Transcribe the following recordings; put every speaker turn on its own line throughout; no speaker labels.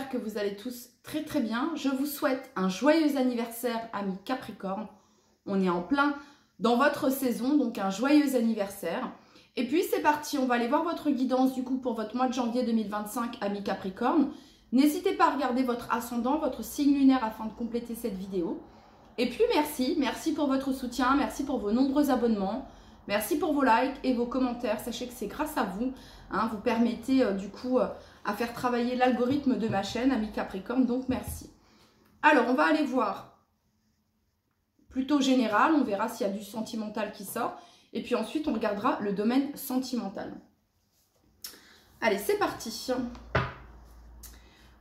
j'espère que vous allez tous très très bien. Je vous souhaite un joyeux anniversaire, amis Capricorne. On est en plein dans votre saison, donc un joyeux anniversaire. Et puis c'est parti, on va aller voir votre guidance du coup pour votre mois de janvier 2025, amis Capricorne. N'hésitez pas à regarder votre ascendant, votre signe lunaire afin de compléter cette vidéo. Et puis merci pour votre soutien, merci pour vos nombreux abonnements. Merci pour vos likes et vos commentaires. Sachez que c'est grâce à vous, vous permettez du coup à faire travailler l'algorithme de ma chaîne, Amis Capricorne, donc merci. Alors, on va aller voir plutôt général, on verra s'il y a du sentimental qui sort. Et puis ensuite, on regardera le domaine sentimental. Allez, c'est parti.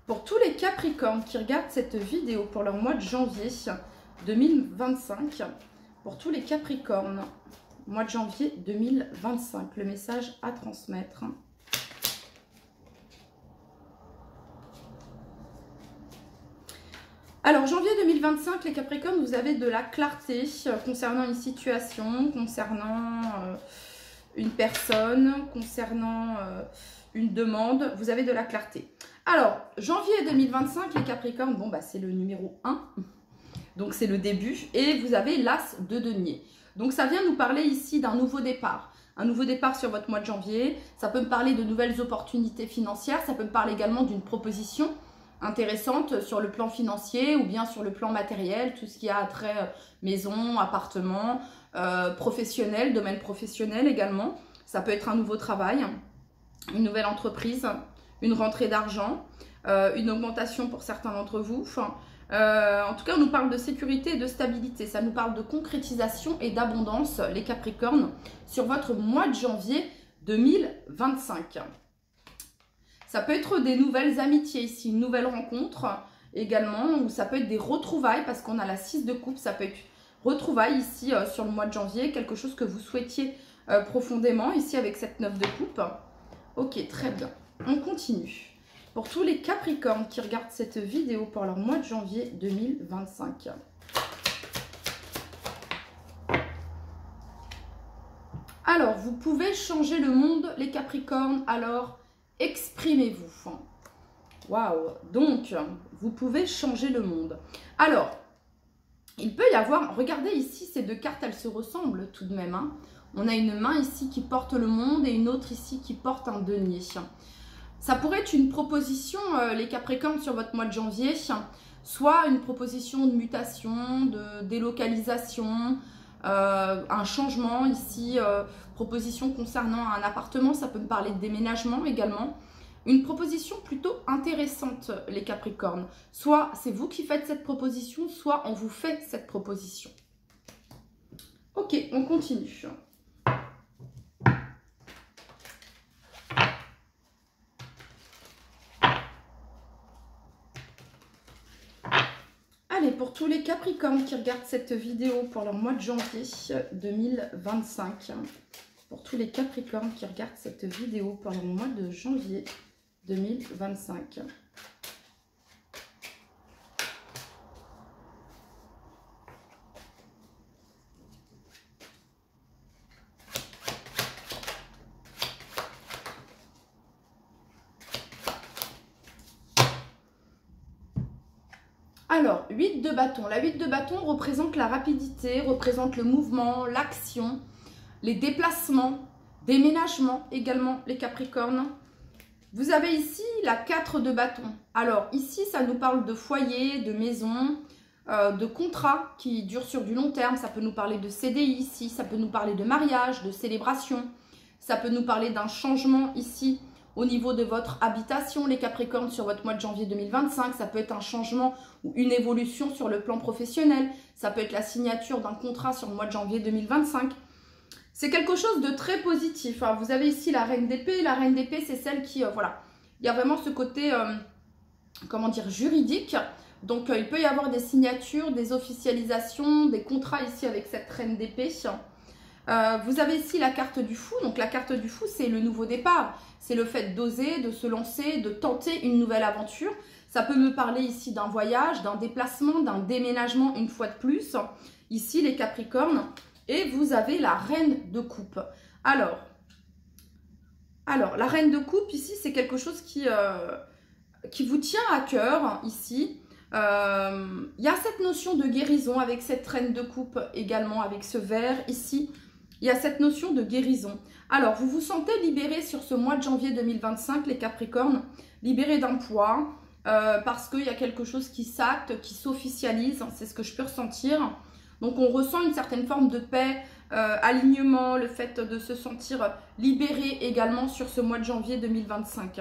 Pour tous les Capricornes qui regardent cette vidéo pour leur mois de janvier 2025, pour tous les Capricornes, mois de janvier 2025, le message à transmettre. Alors, janvier 2025, les Capricornes, vous avez de la clarté concernant une situation, concernant une personne, concernant une demande. Vous avez de la clarté. Alors, janvier 2025, les Capricornes, bon, bah, c'est le numéro 1. Donc, c'est le début. Et vous avez l'As de denier. Donc, ça vient nous parler ici d'un nouveau départ. Un nouveau départ sur votre mois de janvier. Ça peut me parler de nouvelles opportunités financières. Ça peut me parler également d'une proposition intéressante sur le plan financier ou bien sur le plan matériel. Tout ce qui a trait maison, appartement, professionnel, domaine professionnel également. Ça peut être un nouveau travail, une nouvelle entreprise, une rentrée d'argent, une augmentation pour certains d'entre vous. En tout cas, on nous parle de sécurité et de stabilité. Ça nous parle de concrétisation et d'abondance, les Capricornes, sur votre mois de janvier 2025. Ça peut être des nouvelles amitiés ici, une nouvelle rencontre également, ou ça peut être des retrouvailles, parce qu'on a la 6 de coupe. Ça peut être retrouvailles ici sur le mois de janvier, quelque chose que vous souhaitiez profondément, ici avec cette 9 de coupe. Ok, très bien. On continue. Pour tous les Capricornes qui regardent cette vidéo pour leur mois de janvier 2025. Alors, vous pouvez changer le monde, les Capricornes, alors exprimez-vous. Waouh! Donc, vous pouvez changer le monde. Alors, il peut y avoir, regardez ici, ces deux cartes, elles se ressemblent tout de même. On a une main ici qui porte le monde et une autre ici qui porte un denier. Ça pourrait être une proposition, les Capricornes, sur votre mois de janvier, soit une proposition de mutation, de délocalisation, un changement ici, proposition concernant un appartement, ça peut me parler de déménagement également. Une proposition plutôt intéressante, les Capricornes. Soit c'est vous qui faites cette proposition, soit on vous fait cette proposition. Ok, on continue. Allez, pour tous les Capricornes qui regardent cette vidéo pour leur mois de janvier 2025. Pour tous les Capricornes qui regardent cette vidéo pour leur mois de janvier 2025. Alors, 8 de bâton. La 8 de bâton représente la rapidité, représente le mouvement, l'action, les déplacements, déménagements également, les Capricornes. Vous avez ici la 4 de bâton. Alors, ici, ça nous parle de foyer, de maison, de contrat qui dure sur du long terme. Ça peut nous parler de CDI ici, ça peut nous parler de mariage, de célébration. Ça peut nous parler d'un changement ici au niveau de votre habitation, les Capricornes, sur votre mois de janvier 2025. Ça peut être un changement ou une évolution sur le plan professionnel. Ça peut être la signature d'un contrat sur le mois de janvier 2025. C'est quelque chose de très positif. Vous avez ici la reine d'épée. La reine d'épée, c'est celle qui, voilà, il y a vraiment ce côté, comment dire, juridique. Donc, il peut y avoir des signatures, des officialisations, des contrats ici avec cette reine d'épée. Vous avez ici la carte du fou. Donc, la carte du fou, c'est le nouveau départ. C'est le fait d'oser, de se lancer, de tenter une nouvelle aventure. Ça peut me parler ici d'un voyage, d'un déplacement, d'un déménagement une fois de plus. Ici, les Capricornes. Et vous avez la reine de coupe. Alors la reine de coupe, ici, c'est quelque chose qui qui vous tient à cœur ici. Il y a cette notion de guérison avec cette reine de coupe également, avec ce vert ici. Il y a cette notion de guérison. Alors, vous vous sentez libéré sur ce mois de janvier 2025, les Capricornes, libéré d'un poids, parce qu'il y a quelque chose qui s'acte, qui s'officialise, c'est ce que je peux ressentir. Donc, on ressent une certaine forme de paix, alignement, le fait de se sentir libéré également sur ce mois de janvier 2025.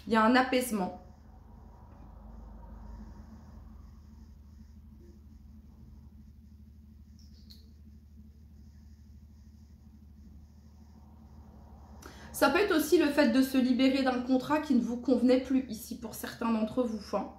Il y a un apaisement. Ça peut être aussi le fait de se libérer d'un contrat qui ne vous convenait plus ici pour certains d'entre vous. Hein,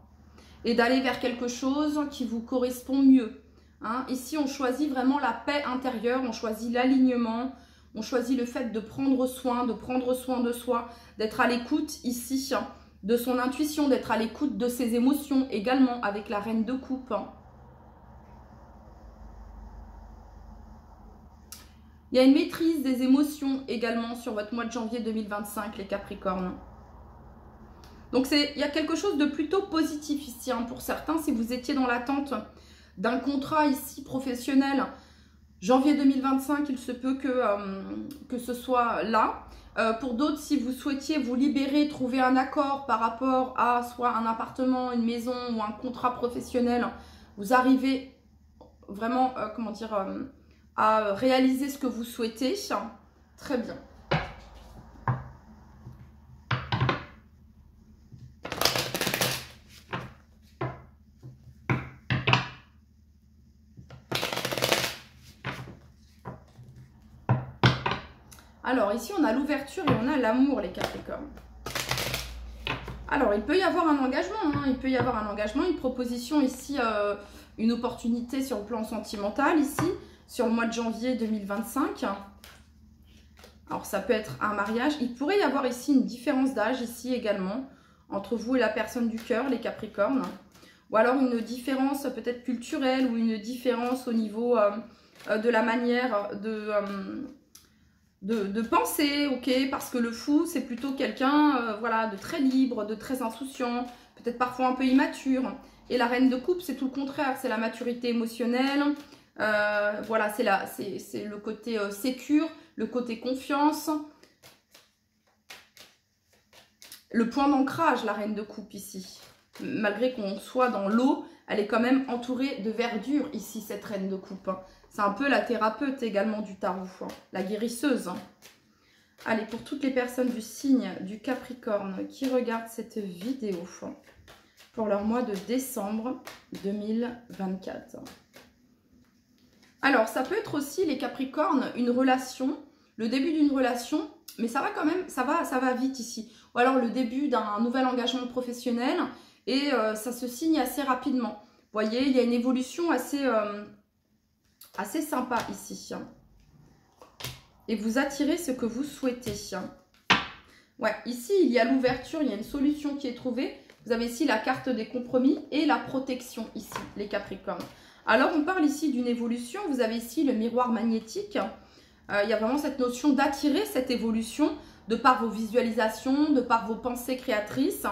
et d'aller vers quelque chose qui vous correspond mieux. Hein. Ici, on choisit vraiment la paix intérieure, on choisit l'alignement, on choisit le fait de prendre soin de soi, d'être à l'écoute ici hein, de son intuition, d'être à l'écoute de ses émotions également avec la reine de coupe. Hein. Il y a une maîtrise des émotions également sur votre mois de janvier 2025, les Capricornes. Donc, il y a quelque chose de plutôt positif ici. Hein, pour certains, si vous étiez dans l'attente d'un contrat ici professionnel, janvier 2025, il se peut que ce soit là. Pour d'autres, si vous souhaitiez vous libérer, trouver un accord par rapport à soit un appartement, une maison ou un contrat professionnel, vous arrivez vraiment, comment dire, à réaliser ce que vous souhaitez. Très bien. Alors, ici, on a l'ouverture et on a l'amour, les Capricornes. Alors, il peut y avoir un engagement. Hein, il peut y avoir un engagement, une proposition ici, une opportunité sur le plan sentimental ici, sur le mois de janvier 2025. Alors, ça peut être un mariage. Il pourrait y avoir ici une différence d'âge ici également, entre vous et la personne du cœur, les Capricornes. Ou alors une différence peut-être culturelle ou une différence au niveau de la manière de penser, ok, parce que le fou, c'est plutôt quelqu'un voilà, de très libre, de très insouciant, peut-être parfois un peu immature. Et la reine de coupe, c'est tout le contraire, c'est la maturité émotionnelle, voilà, c'est le côté sécure, le côté confiance. Le point d'ancrage, la reine de coupe ici. Malgré qu'on soit dans l'eau, elle est quand même entourée de verdure ici, cette reine de coupe. C'est un peu la thérapeute également du tarot, hein, la guérisseuse. Allez, pour toutes les personnes du signe du Capricorne qui regardent cette vidéo, pour leur mois de décembre 2024. Alors, ça peut être aussi, les Capricornes, une relation, le début d'une relation, mais ça va quand même, ça va vite ici. Ou alors le début d'un nouvel engagement professionnel et ça se signe assez rapidement. Vous voyez, il y a une évolution assez sympa ici. Et vous attirez ce que vous souhaitez. Ouais, ici, il y a l'ouverture, il y a une solution qui est trouvée. Vous avez ici la carte des compromis et la protection ici, les Capricornes. Alors, on parle ici d'une évolution. Vous avez ici le miroir magnétique. Il y a vraiment cette notion d'attirer cette évolution de par vos visualisations, de par vos pensées créatrices.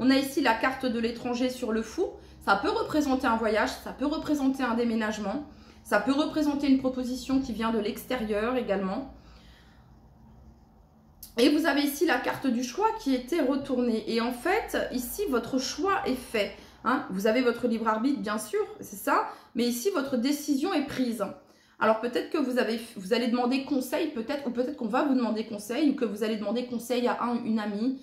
On a ici la carte de l'étranger sur le fou. Ça peut représenter un voyage, ça peut représenter un déménagement. Ça peut représenter une proposition qui vient de l'extérieur également. Et vous avez ici la carte du choix qui était retournée. Et en fait, ici, votre choix est fait. Hein. Vous avez votre libre arbitre, bien sûr, c'est ça. Mais ici, votre décision est prise. Alors, peut-être que vous allez demander conseil, peut-être, ou peut-être qu'on va vous demander conseil, ou que vous allez demander conseil à une amie,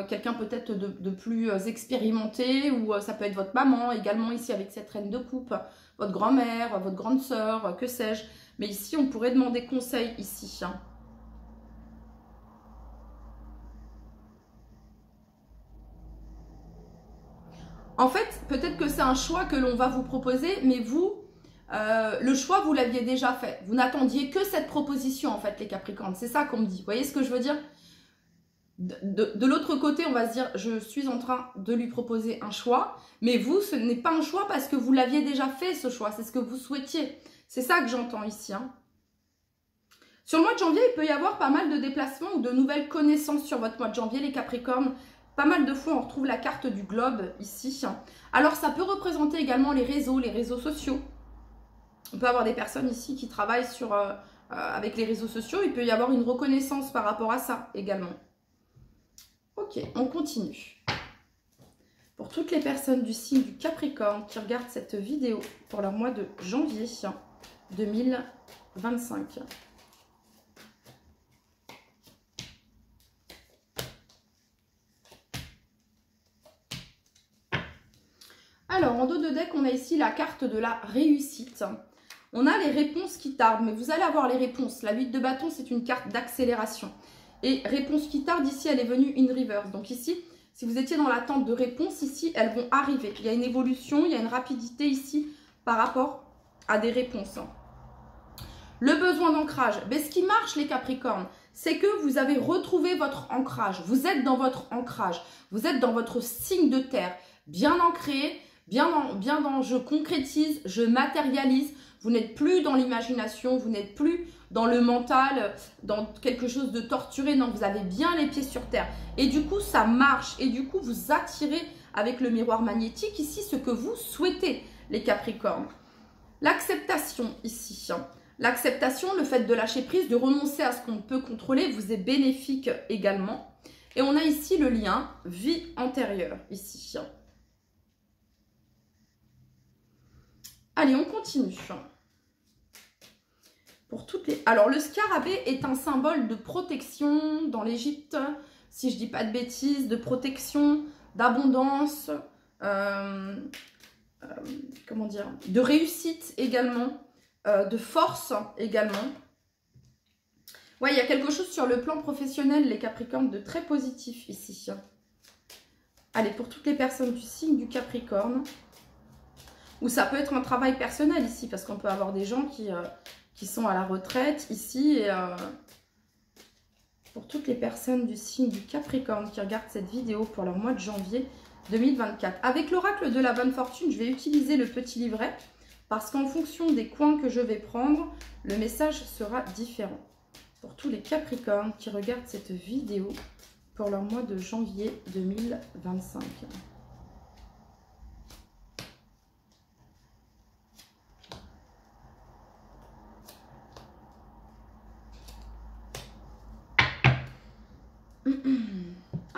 quelqu'un peut-être de plus expérimenté, ou ça peut être votre maman, également ici avec cette reine de coupe, votre grand-mère, votre grande sœur, que sais-je. Mais ici, on pourrait demander conseil ici. Hein. En fait, peut-être que c'est un choix que l'on va vous proposer, mais vous, le choix, vous l'aviez déjà fait. Vous n'attendiez que cette proposition, en fait, les Capricornes. C'est ça qu'on me dit. Vous voyez ce que je veux dire? De l'autre côté, on va se dire, je suis en train de lui proposer un choix, mais vous, ce n'est pas un choix parce que vous l'aviez déjà fait, ce choix. C'est ce que vous souhaitiez. C'est ça que j'entends ici. Hein. Sur le mois de janvier, il peut y avoir pas mal de déplacements ou de nouvelles connaissances sur votre mois de janvier, les Capricornes. pas mal de fois, on retrouve la carte du globe ici. Alors, ça peut représenter également les réseaux sociaux. On peut avoir des personnes ici qui travaillent avec les réseaux sociaux. Il peut y avoir une reconnaissance par rapport à ça également. Ok, on continue. Pour toutes les personnes du signe du Capricorne qui regardent cette vidéo pour leur mois de janvier 2025. Alors, en dos de deck, on a ici la carte de la réussite. On a les réponses qui tardent, mais vous allez avoir les réponses. La 8 de bâton, c'est une carte d'accélération. Et réponse qui tarde, ici, elle est venue in reverse. Donc ici, si vous étiez dans l'attente de réponses, ici, elles vont arriver. Il y a une évolution, il y a une rapidité ici par rapport à des réponses. Le besoin d'ancrage. Ben, ce qui marche, les Capricornes, c'est que vous avez retrouvé votre ancrage. Vous êtes dans votre ancrage. Vous êtes dans votre signe de terre, bien ancré, bien dans je concrétise, je matérialise. Vous n'êtes plus dans l'imagination, vous n'êtes plus dans le mental, dans quelque chose de torturé. Non, vous avez bien les pieds sur terre. Et du coup, ça marche. Et du coup, vous attirez avec le miroir magnétique ici ce que vous souhaitez, les Capricornes. L'acceptation ici. L'acceptation, le fait de lâcher prise, de renoncer à ce qu'on peut contrôler, vous est bénéfique également. Et on a ici le lien vie antérieure, ici. Allez, on continue. Pour toutes les... Alors, le scarabée est un symbole de protection dans l'Égypte, si je ne dis pas de bêtises, de protection, d'abondance, comment dire, de réussite également, de force également. Ouais, il y a quelque chose sur le plan professionnel, les Capricornes, de très positif ici. Allez, pour toutes les personnes du signe du Capricorne, ou ça peut être un travail personnel ici, parce qu'on peut avoir des gens qui sont à la retraite ici. Et, pour toutes les personnes du signe du Capricorne qui regardent cette vidéo pour leur mois de janvier 2024. Avec l'oracle de la bonne fortune, je vais utiliser le petit livret, parce qu'en fonction des coins que je vais prendre, le message sera différent. Pour tous les Capricornes qui regardent cette vidéo pour leur mois de janvier 2025.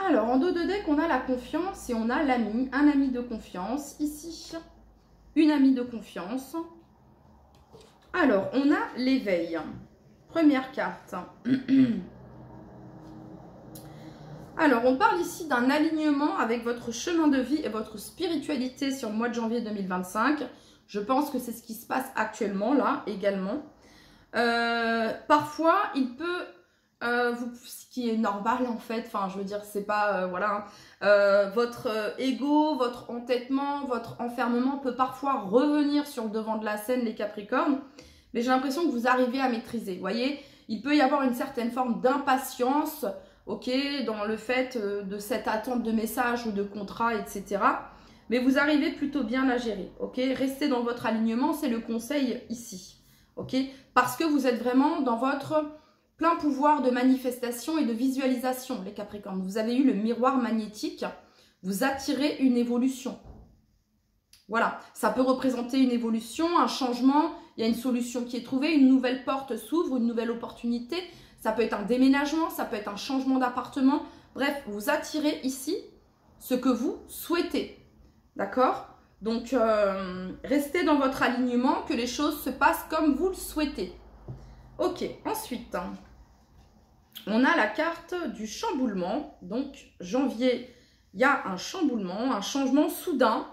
Alors, en dos de deck, on a la confiance et on a l'ami, un ami de confiance. Ici, une amie de confiance. Alors, on a l'éveil. Première carte. Alors, on parle ici d'un alignement avec votre chemin de vie et votre spiritualité sur le mois de janvier 2025. Je pense que c'est ce qui se passe actuellement, là, également. Parfois, il peut... ce qui est normal en fait, enfin je veux dire c'est pas voilà, votre ego, votre entêtement, votre enfermement peut parfois revenir sur le devant de la scène, les Capricornes, mais j'ai l'impression que vous arrivez à maîtriser. Vous voyez, il peut y avoir une certaine forme d'impatience, ok, dans le fait de cette attente de messages ou de contrats, etc. Mais vous arrivez plutôt bien à gérer, ok. Restez dans votre alignement, c'est le conseil ici, ok, parce que vous êtes vraiment dans votre plein pouvoir de manifestation et de visualisation, les Capricornes. Vous avez eu le miroir magnétique, vous attirez une évolution. Voilà, ça peut représenter une évolution, un changement, il y a une solution qui est trouvée, une nouvelle porte s'ouvre, une nouvelle opportunité. Ça peut être un déménagement, ça peut être un changement d'appartement. Bref, vous attirez ici ce que vous souhaitez. D'accord? Donc, restez dans votre alignement, que les choses se passent comme vous le souhaitez. Ok, ensuite... on a la carte du chamboulement. Donc, janvier, il y a un chamboulement, un changement soudain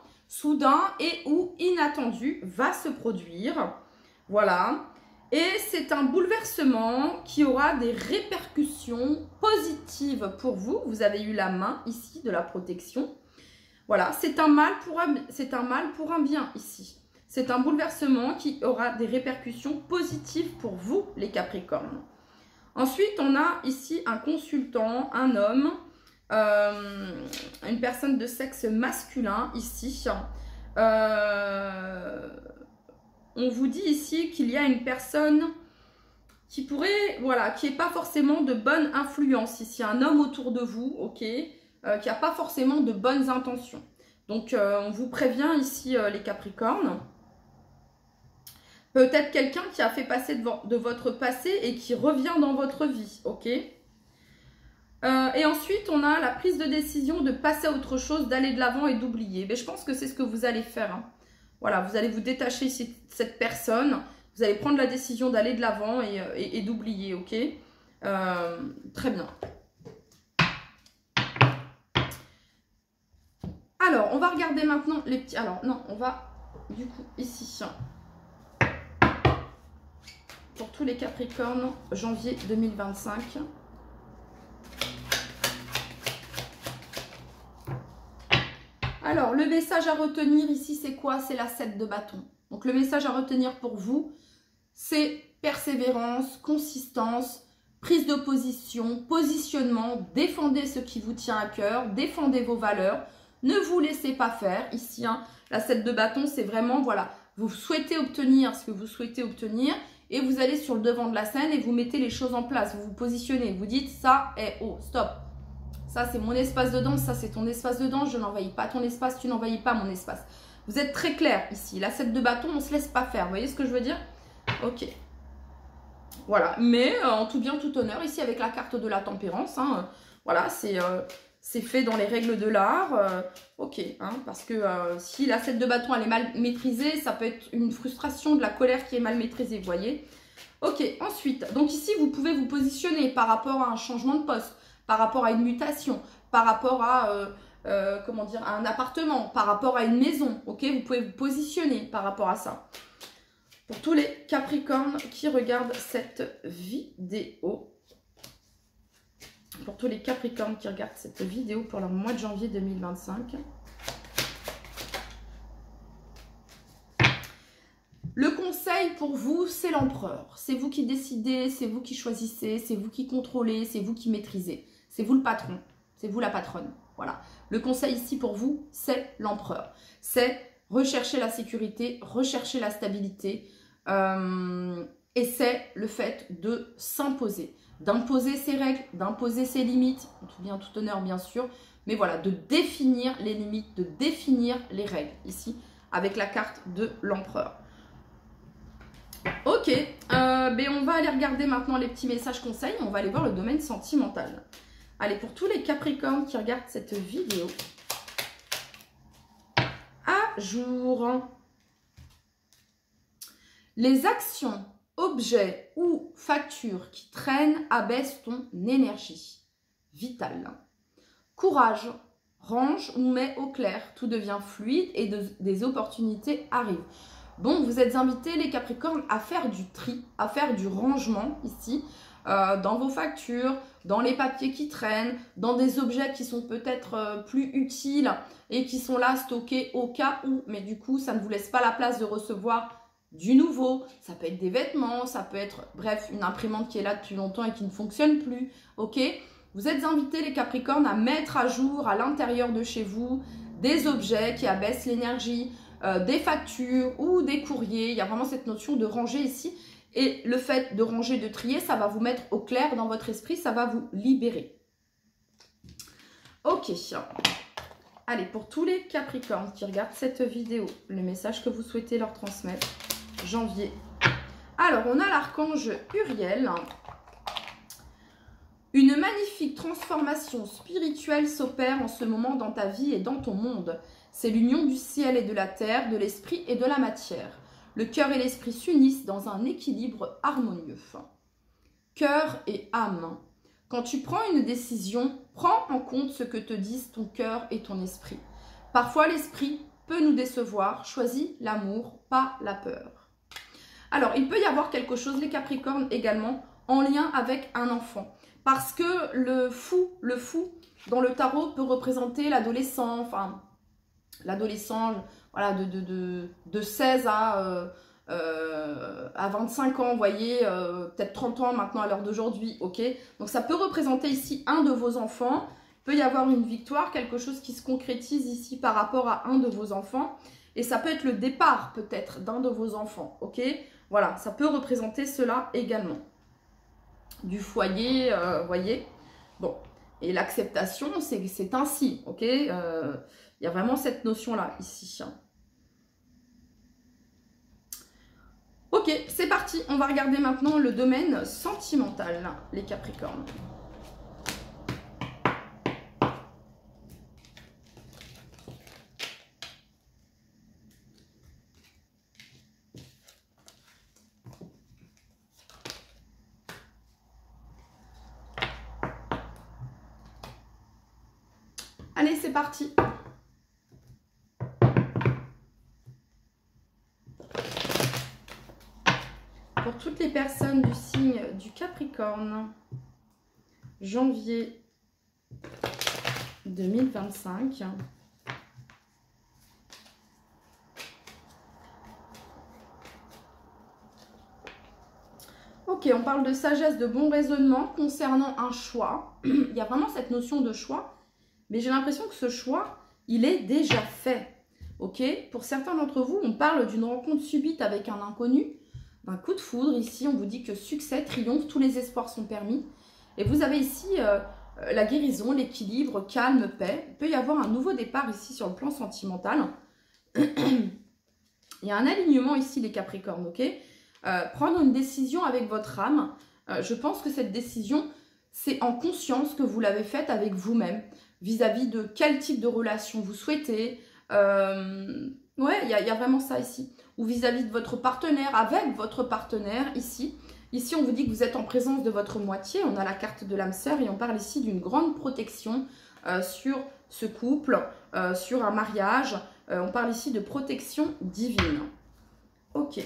et ou inattendu va se produire. Voilà. Et c'est un bouleversement qui aura des répercussions positives pour vous. Vous avez eu la main ici de la protection. Voilà, c'est un mal pour un bien ici. C'est un bouleversement qui aura des répercussions positives pour vous, les Capricornes. Ensuite, on a ici un consultant, un homme, une personne de sexe masculin ici. On vous dit ici qu'il y a une personne qui pourrait, voilà, qui n'est pas forcément de bonne influence ici. Un homme autour de vous, ok, qui n'a pas forcément de bonnes intentions. Donc, on vous prévient ici, les Capricornes. Peut-être quelqu'un qui a fait passer de votre passé et qui revient dans votre vie, ok? Et ensuite, on a la prise de décision de passer à autre chose, d'aller de l'avant et d'oublier. Mais je pense que c'est ce que vous allez faire. Hein. Voilà, vous allez vous détacher de cette personne. Vous allez prendre la décision d'aller de l'avant et d'oublier, ok? Très bien. Alors, on va regarder maintenant les petits... Alors, non, on va, du coup, ici. Pour tous les Capricornes, janvier 2025. Alors, le message à retenir ici, c'est quoi? C'est la 7 de bâton. Donc, le message à retenir pour vous, c'est persévérance, consistance, prise de position, positionnement, défendez ce qui vous tient à cœur, défendez vos valeurs, ne vous laissez pas faire. Ici, hein, la 7 de bâton, c'est vraiment, voilà, vous souhaitez obtenir ce que vous souhaitez obtenir et vous allez sur le devant de la scène et vous mettez les choses en place, vous vous positionnez, vous dites ça est oh, stop. Ça, c'est mon espace de danse, ça, c'est ton espace de danse, je n'envahis pas ton espace, tu n'envahis pas mon espace. Vous êtes très clair ici. La 7 de bâton, on ne se laisse pas faire. Vous voyez ce que je veux dire? Ok. Voilà. Mais en tout bien, tout honneur, ici avec la carte de la tempérance. Hein, voilà, c'est fait dans les règles de l'art. Ok. Hein, parce que si la 7 de bâton, elle est mal maîtrisée, ça peut être une frustration, de la colère qui est mal maîtrisée, vous voyez? Ok. Ensuite, donc ici, vous pouvez vous positionner par rapport à un changement de poste, par rapport à une mutation, par rapport à... comment dire, à un appartement, par rapport à une maison, ok? Vous pouvez vous positionner par rapport à ça. Pour tous les Capricornes qui regardent cette vidéo, pour tous les Capricornes qui regardent cette vidéo pour le mois de janvier 2025, le conseil pour vous, c'est l'empereur. C'est vous qui décidez, c'est vous qui choisissez, c'est vous qui contrôlez, c'est vous qui maîtrisez. C'est vous le patron, c'est vous la patronne. Voilà. Le conseil ici pour vous, c'est l'empereur. C'est rechercher la sécurité, rechercher la stabilité. Et c'est le fait de s'imposer. D'imposer ses règles, d'imposer ses limites. Tout bien, tout honneur, bien sûr. Mais voilà, de définir les limites, de définir les règles. Ici, avec la carte de l'empereur. Ok. Ben on va aller regarder maintenant les petits messages conseils. On va aller voir le domaine sentimental. Allez, pour tous les Capricornes qui regardent cette vidéo, à jour, les actions, objets ou factures qui traînent abaissent ton énergie vitale. Courage, range ou mets au clair, tout devient fluide et des opportunités arrivent. Bon, vous êtes invités les Capricornes à faire du tri, à faire du rangement ici, dans vos factures, dans les papiers qui traînent, dans des objets qui sont peut-être plus utiles et qui sont là stockés au cas où. Mais du coup, ça ne vous laisse pas la place de recevoir du nouveau. Ça peut être des vêtements, ça peut être, bref, une imprimante qui est là depuis longtemps et qui ne fonctionne plus. Ok? Vous êtes invités les Capricornes à mettre à jour à l'intérieur de chez vous des objets qui abaissent l'énergie, des factures ou des courriers. Il y a vraiment cette notion de ranger ici. Et le fait de ranger, de trier, ça va vous mettre au clair dans votre esprit, ça va vous libérer. Ok. Allez, pour tous les Capricornes qui regardent cette vidéo, le message que vous souhaitez leur transmettre, janvier. Alors, on a l'archange Uriel. Une magnifique transformation spirituelle s'opère en ce moment dans ta vie et dans ton monde. C'est l'union du ciel et de la terre, de l'esprit et de la matière. Le cœur et l'esprit s'unissent dans un équilibre harmonieux. Cœur et âme. Quand tu prends une décision, prends en compte ce que te disent ton cœur et ton esprit. Parfois, l'esprit peut nous décevoir. Choisis l'amour, pas la peur. Alors, il peut y avoir quelque chose, les Capricornes également, en lien avec un enfant. Parce que le fou, dans le tarot, peut représenter l'adolescent, enfin, l'adolescent, voilà, de 16 à 25 ans, vous voyez, peut-être 30 ans maintenant à l'heure d'aujourd'hui, ok? Donc ça peut représenter ici un de vos enfants, il peut y avoir une victoire, quelque chose qui se concrétise ici par rapport à un de vos enfants, et ça peut être le départ peut-être d'un de vos enfants, ok? Voilà, ça peut représenter cela également. Du foyer, vous voyez? Bon, Et l'acceptation, c'est ainsi, ok? Il y a vraiment cette notion-là, ici. Ok, c'est parti. On va regarder maintenant le domaine sentimental, les Capricornes. Allez, c'est parti. Pour toutes les personnes du signe du Capricorne, janvier 2025. Ok, on parle de sagesse, de bon raisonnement concernant un choix. Il y a vraiment cette notion de choix, mais j'ai l'impression que ce choix, il est déjà fait. Ok, pour certains d'entre vous, on parle d'une rencontre subite avec un inconnu, d'un coup de foudre. Ici, on vous dit que succès, triomphe, tous les espoirs sont permis. Et vous avez ici la guérison, l'équilibre, calme, paix. Il peut y avoir un nouveau départ ici sur le plan sentimental. Il y a un alignement ici, les Capricornes, ok? Prendre une décision avec votre âme. Je pense que cette décision, c'est en conscience que vous l'avez faite avec vous-même, vis-à-vis de quel type de relation vous souhaitez. Ouais, il y a vraiment ça ici. Ou vis-à-vis de votre partenaire, avec votre partenaire ici. Ici, on vous dit que vous êtes en présence de votre moitié. On a la carte de l'âme sœur et on parle ici d'une grande protection sur ce couple, sur un mariage. On parle ici de protection divine. Ok.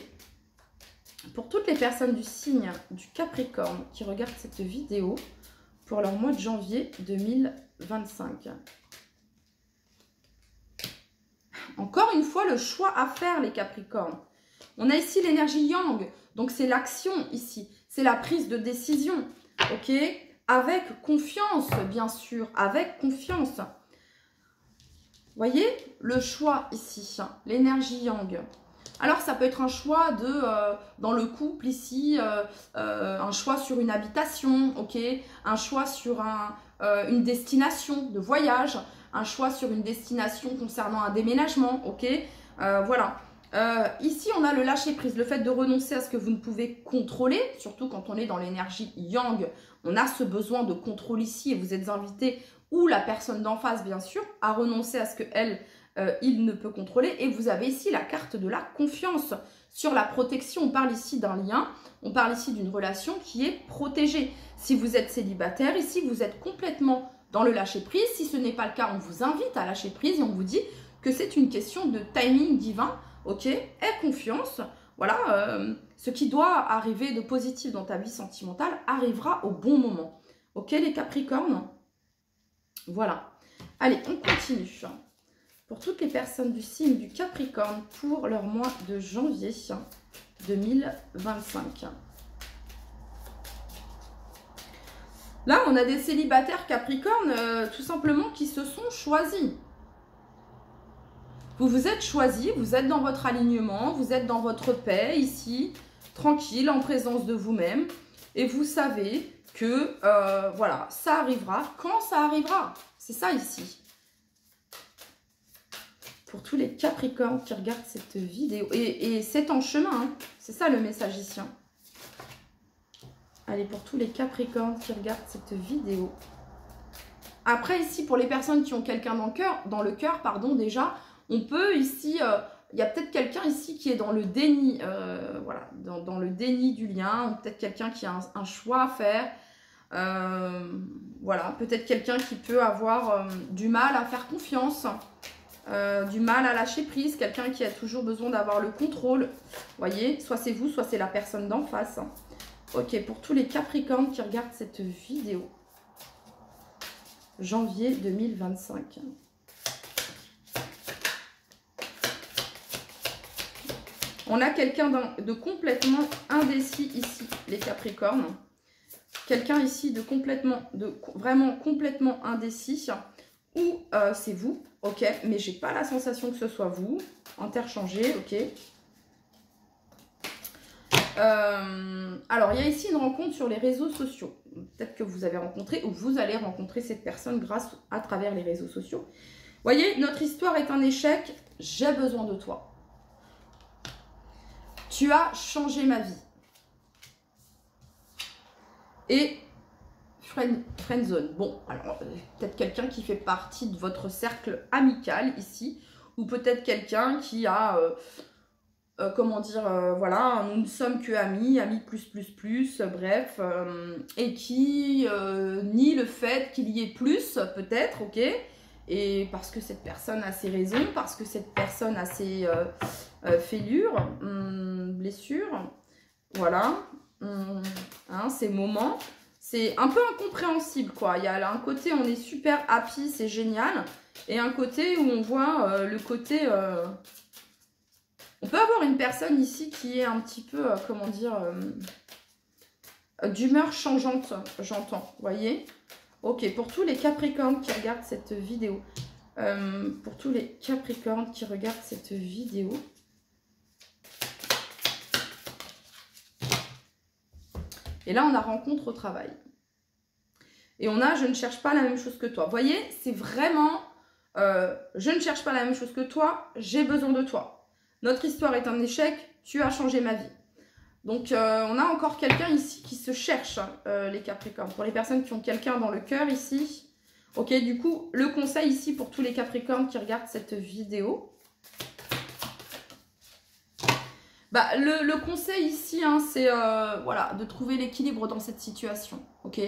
Pour toutes les personnes du signe du Capricorne qui regardent cette vidéo pour leur mois de janvier 2025. Encore une fois, le choix à faire, les Capricornes. On a ici l'énergie yang, donc c'est l'action ici, c'est la prise de décision, ok? Avec confiance, bien sûr, avec confiance. Vous voyez, le choix ici, l'énergie yang. Alors, ça peut être un choix dans le couple ici, un choix sur une habitation, ok? Un choix sur une destination de voyage, un choix sur une destination concernant un déménagement, ok? Voilà. Ici, on a le lâcher-prise, le fait de renoncer à ce que vous ne pouvez contrôler, surtout quand on est dans l'énergie yang, on a ce besoin de contrôle ici et vous êtes invité, ou la personne d'en face, bien sûr, à renoncer à ce qu'elle, il ne peut contrôler. Et vous avez ici la carte de la confiance sur la protection. On parle ici d'un lien, on parle ici d'une relation qui est protégée. Si vous êtes célibataire, ici, vous êtes complètement dans le lâcher-prise. Si ce n'est pas le cas, on vous invite à lâcher prise et on vous dit que c'est une question de timing divin. Ok, aie confiance. Voilà, ce qui doit arriver de positif dans ta vie sentimentale arrivera au bon moment. Ok, les Capricornes? Voilà. Allez, on continue. Pour toutes les personnes du signe du Capricorne pour leur mois de janvier 2025. Là, on a des célibataires Capricornes tout simplement qui se sont choisis. Vous vous êtes choisis, vous êtes dans votre alignement, vous êtes dans votre paix ici, tranquille, en présence de vous-même. Et vous savez que, voilà, ça arrivera quand ça arrivera. C'est ça ici. Pour tous les Capricornes qui regardent cette vidéo. Et c'est en chemin, hein. C'est ça le message ici. Hein. Allez, pour tous les Capricornes qui regardent cette vidéo. Après, ici, pour les personnes qui ont quelqu'un dans le cœur, pardon, déjà, on peut ici, il y a peut-être quelqu'un ici qui est dans le déni, voilà, dans le déni du lien, ou peut-être quelqu'un qui a un choix à faire. Voilà, peut-être quelqu'un qui peut avoir du mal à faire confiance. Du mal à lâcher prise, quelqu'un qui a toujours besoin d'avoir le contrôle. Vous voyez, soit c'est vous, soit c'est la personne d'en face. Ok, pour tous les Capricornes qui regardent cette vidéo. Janvier 2025. On a quelqu'un de complètement indécis ici, les Capricornes. Quelqu'un ici vraiment complètement indécis. Ou c'est vous, ok, mais j'ai pas la sensation que ce soit vous. Interchangé, ok. Alors, il y a ici une rencontre sur les réseaux sociaux. peut-être que vous avez rencontré ou vous allez rencontrer cette personne grâce à travers les réseaux sociaux. Voyez, notre histoire est un échec. J'ai besoin de toi. Tu as changé ma vie. Et friendzone. Bon, alors peut-être quelqu'un qui fait partie de votre cercle amical ici, ou peut-être quelqu'un qui a, comment dire, voilà, nous ne sommes que amis, amis plus, bref, et qui nie le fait qu'il y ait plus, peut-être, ok, et parce que cette personne a ses raisons, parce que cette personne a ses fêlures, blessures, voilà, hein, ces moments. C'est un peu incompréhensible, quoi. Il y a là un côté, on est super happy, c'est génial. Et un côté où on voit le côté... On peut avoir une personne ici qui est un petit peu, comment dire, d'humeur changeante, j'entends, vous voyez? Ok, pour tous les Capricornes qui regardent cette vidéo. Pour tous les Capricornes qui regardent cette vidéo. Et là, on a rencontre au travail. Et on a je ne cherche pas la même chose que toi. Vous voyez, c'est vraiment je ne cherche pas la même chose que toi, j'ai besoin de toi. Notre histoire est un échec, tu as changé ma vie. Donc, on a encore quelqu'un ici qui se cherche, les Capricornes. Pour les personnes qui ont quelqu'un dans le cœur ici. Ok, du coup, le conseil ici pour tous les Capricornes qui regardent cette vidéo. Bah, le conseil ici, hein, c'est voilà, de trouver l'équilibre dans cette situation, ok?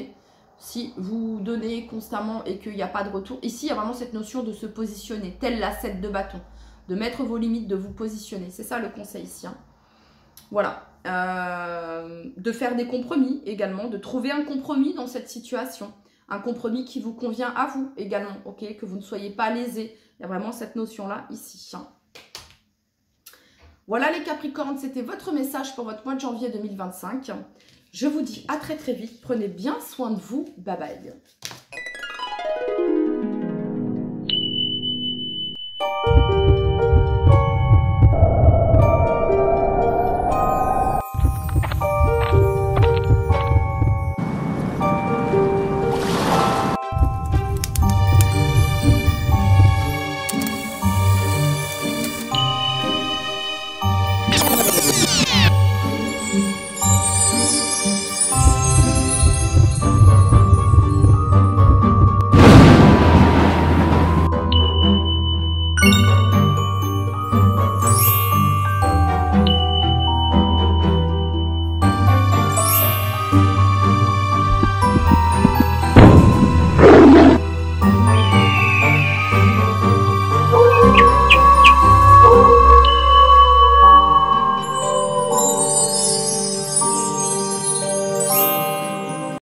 Si vous donnez constamment et qu'il n'y a pas de retour, ici, il y a vraiment cette notion de se positionner, telle la 7 de bâton, de mettre vos limites, de vous positionner. C'est ça le conseil ici, hein. Voilà. De faire des compromis également, de trouver un compromis dans cette situation. Un compromis qui vous convient à vous également, ok? Que vous ne soyez pas lésé. Il y a vraiment cette notion-là ici, hein. Voilà les Capricornes, c'était votre message pour votre mois de janvier 2025. Je vous dis à très très vite. Prenez bien soin de vous. Bye bye.